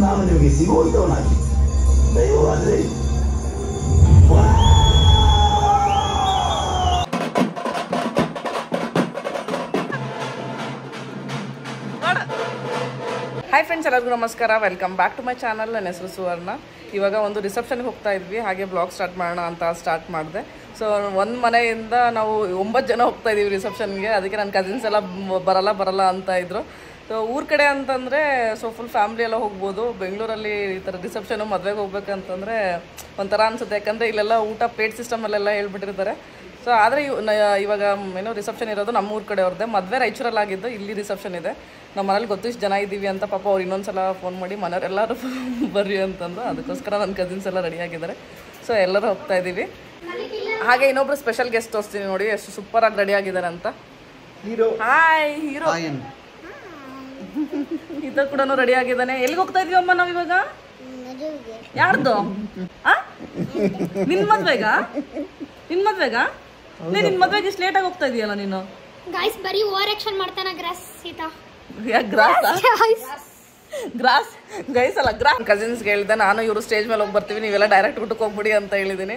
ನಾನು ನಿಮಗೆ ಸಿಗುವಂತವನಾಗಿ ದೈವವಾದ್ರೆ hi friends, ಎಲ್ಲರಿಗೂ ನಮಸ್ಕಾರ. Welcome back to my channel. ನನ್ನ ಹೆಸರು ಸುವರ್ಣ. ಇವಾಗ ಒಂದು ರಿಸೆಪ್ಷನ್ಗೆ ಹೋಗ್ತಾ ಇದ್ವಿ, ಹಾಗೆ ಬ್ಲಾಗ್ ಸ್ಟಾರ್ಟ್ ಮಾಡೋಣ ಅಂತ ಸ್ಟಾರ್ಟ್ ಮಾಡಿದೆ. ಸೊ ಒಂದು ಮನೆಯಿಂದ ನಾವು 9 ಜನ ಹೋಗ್ತಾ ಇದ್ದೀವಿ ರಿಸೆಪ್ಷನ್ಗೆ. ಅದಕ್ಕೆ ನನ್ನ ಕಸಿನ್ಸ್ ಎಲ್ಲ ಬರಲ್ಲ ಅಂತ ಇದ್ರು. ಸೊ ಊರ ಕಡೆ ಅಂತಂದರೆ ಫುಲ್ ಫ್ಯಾಮ್ಲಿ ಎಲ್ಲ ಹೋಗ್ಬೋದು. ಬೆಂಗಳೂರಲ್ಲಿ ಈ ಥರ ರಿಸೆಪ್ಷನು ಮದುವೆಗೆ ಹೋಗ್ಬೇಕಂತಂದರೆ ಒಂಥರ ಅನಿಸುತ್ತೆ, ಯಾಕಂದರೆ ಇಲ್ಲೆಲ್ಲ ಊಟ ಪ್ಲೇಟ್ ಸಿಸ್ಟಮಲ್ಲೆಲ್ಲ ಹೇಳ್ಬಿಟ್ಟಿರ್ತಾರೆ. ಸೊ ಆದರೆ ಇವಾಗ ಏನೋ ರಿಸೆಪ್ಷನ್ ಇರೋದು ನಮ್ಮ ಊರ ಕಡೆ ಅವ್ರದ್ದೇ. ಮದುವೆ ರಾಯಚೂರಲ್ಲಿ ಆಗಿದ್ದು, ಇಲ್ಲಿ ರಿಸೆಪ್ಷನ್ ಇದೆ. ನಮ್ಮ ಮನೇಲಿ ಗೊತ್ತು ಇಷ್ಟು ಜನ ಇದ್ದೀವಿ ಅಂತ. ಪಾಪ ಅವ್ರು ಇನ್ನೊಂದ್ಸಲ ಫೋನ್ ಮಾಡಿ ಮನೆಯವರೆಲ್ಲರೂ ಬರ್ರಿ ಅಂತಂದು, ಅದಕ್ಕೋಸ್ಕರ ನನ್ನ ಕಸಿನ್ಸ್ ಎಲ್ಲ ರೆಡಿಯಾಗಿದ್ದಾರೆ. ಸೊ ಎಲ್ಲರೂ ಹೋಗ್ತಾ ಇದ್ದೀವಿ. ಹಾಗೆ ಇನ್ನೊಬ್ರು ಸ್ಪೆಷಲ್ ಗೆಸ್ಟ್ ತೋರಿಸ್ತೀನಿ ನೋಡಿ, ಎಷ್ಟು ಸೂಪರಾಗಿ ರೆಡಿ ಆಗಿದ್ದಾರೆ ಅಂತ. ಹಾಯ್ ಹೀರೋ ಇದ್ದ ಕೂಡ ರೆಡಿ ಆಗಿದ್ದಾನೆ. ಎಲ್ಲಿಗೆ ಹೋಗ್ತಾ ಇದೀವಿ ಅಮ್ಮ ನಾವು ಇವಾಗ? ಯಾರ್ದು? ನಿನ್ ಮದ್ವೆಗ? ನಿನ್ ಮದ್ವೆಗೆ ಇಷ್ಟು ಲೇಟಾಗಿ ಹೋಗ್ತಾ ಇದೀಯಲ್ಲ ನೀನು? ಗೈಸ್ ಬರೀ ಓವರ್ ಆಕ್ಷನ್ ಮಾಡ್ತಾನ. ಗ್ರಾಸ್ ಸೀತಾ ಗ್ರಾಸ್ ಗೈಸ್ ಅಲ್ಲ, ಗ್ರಾಸ್. ಕಸಿನ್ಸ್ಗೆ ಹೇಳಿದೆ ನಾನು, ಇವರು ಸ್ಟೇಜ್ ಮೇಲೆ ಹೋಗಿ ಬರ್ತೀವಿ, ನೀವೆಲ್ಲ ಡೈರೆಕ್ಟ್ ಊಟಕ್ಕೆ ಹೋಗ್ಬಿಡಿ ಅಂತ ಹೇಳಿದ್ದೀನಿ.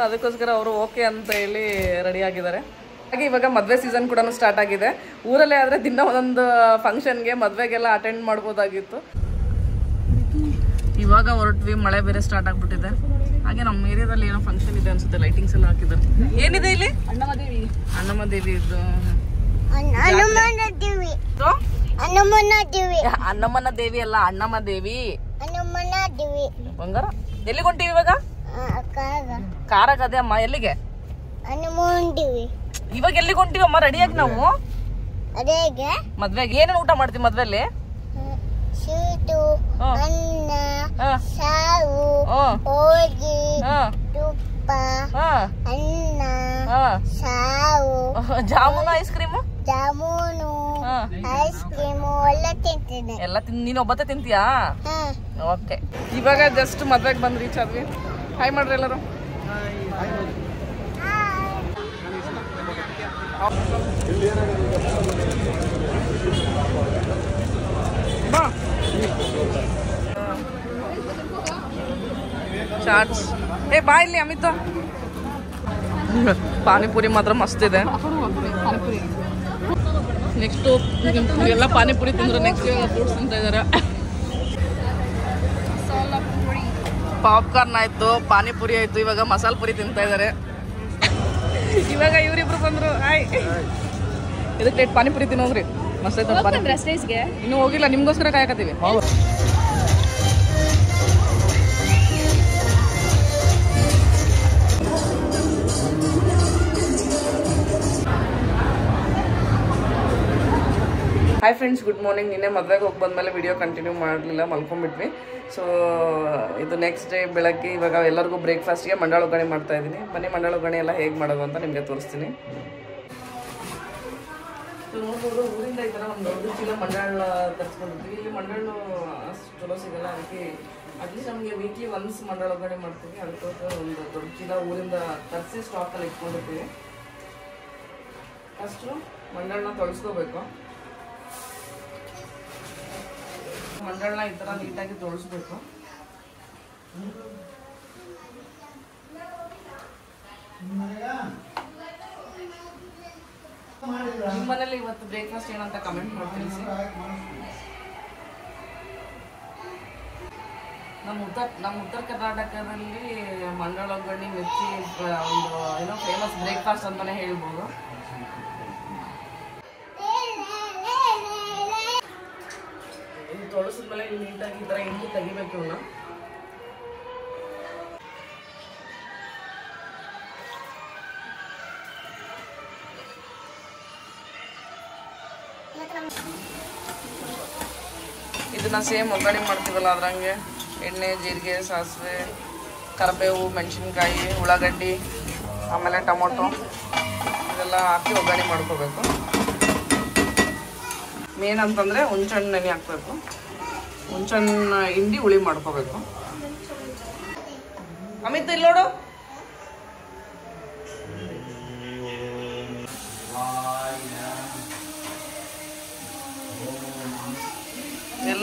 ಅದಕ್ಕೋಸ್ಕರ ಅವರು ಓಕೆ ಅಂತ ಹೇಳಿ ರೆಡಿ ಆಗಿದ್ದಾರೆ. ಹಾಗೆ ಇವಾಗ ಮದುವೆ ಸೀಸನ್ ಕೂಡ ಸ್ಟಾರ್ಟ್ ಆಗಿದೆ. ಊರಲ್ಲೇ ಆದರೆ ದಿನ ಒಂದೊಂದು ಫಂಕ್ಷನ್ಗೆ ಮದುವೆಗೆಲ್ಲ ಅಟೆಂಡ್ ಮಾಡ್ಬೋದಾಗಿತ್ತು. ಇವಾಗ ಹೊರಟ್ವಿ, ಮಳೆ ಬೇರೆ ಸ್ಟಾರ್ಟ್ ಆಗ್ಬಿಟ್ಟಿದೆ. ಹಾಗೆ ನಮ್ಮ ಏರಿಯಾದಲ್ಲಿ ಏನೋ ಫಂಕ್ಷನ್ ಇದೆ ಅನ್ಸುತ್ತೆ, ಲೈಟಿಂಗ್ಸ್ ಎಲ್ಲ ಹಾಕಿದ್ದಾರೆ. ಏನಿದೆ ಇಲ್ಲಿ? ಅಣ್ಣಮ್ಮ ದೇವಿ ಇದ್ದು ಅನ್ನಮ್ಮನ ದೇವಿ ಅಲ್ಲ, ಅಣ್ಣಮ್ಮ ದೇವಿ ಬಂಗಾರ. ಎಲ್ಲಿಗೆ ಹೊಂಟಿವಿ ಇವಾಗ? ಕಾರಾಗದೆ ಅಮ್ಮ. ಎಲ್ಲಿಗೆ? ಇವಾಗ ಎಲ್ಲಿಗೆ ಹೊಂಟಿವಮ್ಮ? ರೆಡಿಯಾಗಿ ನಾವು ಮದ್ವೆಗೆ ಏನೇನು ಊಟ ಮಾಡ್ತೀವಿ ಮದ್ವೆಲ್ಲಿ? ಸ್ವೀಟು, ಅನ್ನ, ಸಾರು, ಹೋಳಿಗೆ, ತುಪ್ಪ, ಅನ್ನ, ಸಾರು, jamun, ice cream, ice cream ಎಲ್ಲ ತಿಂತೀನಿ. ಎಲ್ಲ ನೀನು ಒಬ್ಬತ್ತೆ ತಿಂತೀಯಾ? ಓಕೆ. ಇವಾಗ ಜಸ್ಟ್ ಮದ್ವೆಗೆ ಬಂದು ರೀಚ್ ಆದ್ವಿ. ಹಾಯ್ ಮಾಡ್ರಿ ಎಲ್ಲರೂ. ಬಾ. ಚಾಟ್ಸ್. ಬಾ ಇಲ್ಲಿ ಅಮಿತ್. ಪಾನಿಪುರಿ ಮಾತ್ರ ಮಸ್ತ್ ಇದೆ. ನೆಕ್ಸ್ಟು ಎಲ್ಲ ಪಾನಿಪುರಿ ತಿಂದ್ರೆ ನೆಕ್ಸ್ಟ್ ಫ್ರೂಟ್ಸ್ ತಿಂತಾ ಇದ್ದಾರೆ. ಪಾಪ್ಕಾರ್ನ್ ಆಯ್ತು, ಪಾನಿಪುರಿ ಆಯ್ತು, ಇವಾಗ ಮಸಾಲ ಪುರಿ ತಿಂತಾ ಇದ್ದಾರೆ. ಇವಾಗ ಇವರಿಬ್ರು ಬಂದ್ರು. ಹಾಯ್. ಇದಕ್ಕೆ ಪ್ಲೇಟ್ ಪಾನಿಪುರಿ ತಿನ್ನೋಗ್ರಿ, ಮಸ್ತ್ ಆಯ್ತು. ಇನ್ನೂ ಹೋಗಿಲ್ಲ, ನಿಮ್ಗೋಸ್ಕರ ಕಾಯಕತ್ತೀವಿ. Hi friends, good morning. ನಿನ್ನೆ ಮದುವೆಗೆ ಹೋಗಿ ಬಂದಮೇಲೆ ವಿಡಿಯೋ ಕಂಟಿನ್ಯೂ ಮಾಡಲಿಲ್ಲ, ಮಲ್ಕೊಂಡ್ಬಿಟ್ವಿ. ಸೊ ಇದು ನೆಕ್ಸ್ಟ್ ಡೇ ಬೆಳಗ್ಗೆ. ಇವಾಗ ಎಲ್ಲರಿಗೂ ಬ್ರೇಕ್ಫಾಸ್ಟ್ಗೆ ಮಂಡಾಳ ಒಗ್ಗರಣೆ ಮಾಡ್ತಾ ಇದ್ದೀನಿ. ಬನ್ನಿ ಮಂಡಾಳ ಒಗ್ಗರಣೆ ಎಲ್ಲ ಹೇಗೆ ಮಾಡೋದು ಅಂತ ನಿಮಗೆ ತೋರಿಸ್ತೀನಿ. ನೋಡ್ಬೋದು, ಊರಿಂದ ಈ ಥರ ಒಂದು ದೊಡ್ಡ ಚೀಲ ಮಂಡಾಳ ತರಿಸ್ಕೊಂಡಿರ್ತೀವಿ. ಇಲ್ಲಿ ಮಂಡಾಳು ಅಷ್ಟು ಚಲೋ ಸಿಗಲ್ಲ, ಅದಕ್ಕೆ ಅಟ್ಲೀಸ್ಟ್ ನಮಗೆ ವೀಕ್ಲಿ ಒನ್ಸ್ ಮಂಡಾಳ ಒಗ್ಗರಣೆ ಮಾಡ್ತೀವಿ. ಅದಕ್ಕೋಸ್ಕರ ಒಂದು ದೊಡ್ಡ ಚೀಲ ಊರಿಂದ ತರಿಸಿ ಸ್ಟಾಕಲ್ಲಿ ಇಟ್ಕೊಂಡಿರ್ತೀವಿ. ಫಸ್ಟು ಮಂಡಾಳನ್ನ ತೊಳೆಸ್ಕೋಬೇಕು. ಮಂಡಾಳನ್ನ ಈ ಥರ ನೀಟಾಗಿ ತೊಳೆಸ್ಬೇಕು. ನಿಮ್ಮ ಮನೇಲಿ ಇವತ್ತು ಬ್ರೇಕ್ಫಾಸ್ಟ್ ಏನಂತ ಕಮೆಂಟ್ ಮಾಡಿ ತಿಳಿಸಿ. ನಮ್ಮ ಉತ್ತರ ಕರ್ನಾಟಕದಲ್ಲಿ ಮಂಡಾಳ ಒಗ್ಗರಣೆ ಮಿರ್ಚಿ ಒಂದು ಏನೋ ಫೇಮಸ್ ಬ್ರೇಕ್ಫಾಸ್ಟ್ ಅಂತಾನೆ ಹೇಳ್ಬೋದು. ಇದು ತೊಳಸಿದ್ಮೇಲೆ ನೀಟಾಗಿ ಈ ಥರ ಹಿಂಡಿ ತೆಗಿಬೇಕು. ಇವನ್ನ ಇದನ್ನ ಸೇಮ್ ಒಗ್ಗರಣೆ ಮಾಡ್ತೀವಲ್ಲ ಅದ್ರಂಗೆ ಎಣ್ಣೆ, ಜೀರಿಗೆ, ಸಾಸಿವೆ, ಕರಿಬೇವು, ಮೆಣಸಿನ್ಕಾಯಿ, ಉಳ್ಳಾಗಡ್ಡಿ, ಆಮೇಲೆ ಟೊಮೊಟೊ ಇದೆಲ್ಲ ಹಾಕಿ ಒಗ್ಗರಣೆ ಮಾಡ್ಕೋಬೇಕು. ಮೇನ್ ಅಂತಂದರೆ ಹುಣ್ಸೆಹಣ್ಣು ನೆನೆ ಹಾಕಬೇಕು. ಹುಣ್ಸೆಹಣ್ಣು ಹಿಂಡಿ ಹುಳಿ ಮಾಡ್ಕೋಬೇಕು. ಅಮಿತ್ ಇಲ್ಲಿ ನೋಡು. ಎಲ್ಲ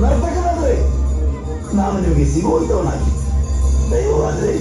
ನರ್ತಕನಾದ್ರೆ ನಾನು ನಿಮಗೆ ಸಿಗುವಂತವನಾಗಿ, ದೈವವಾದ್ರೆ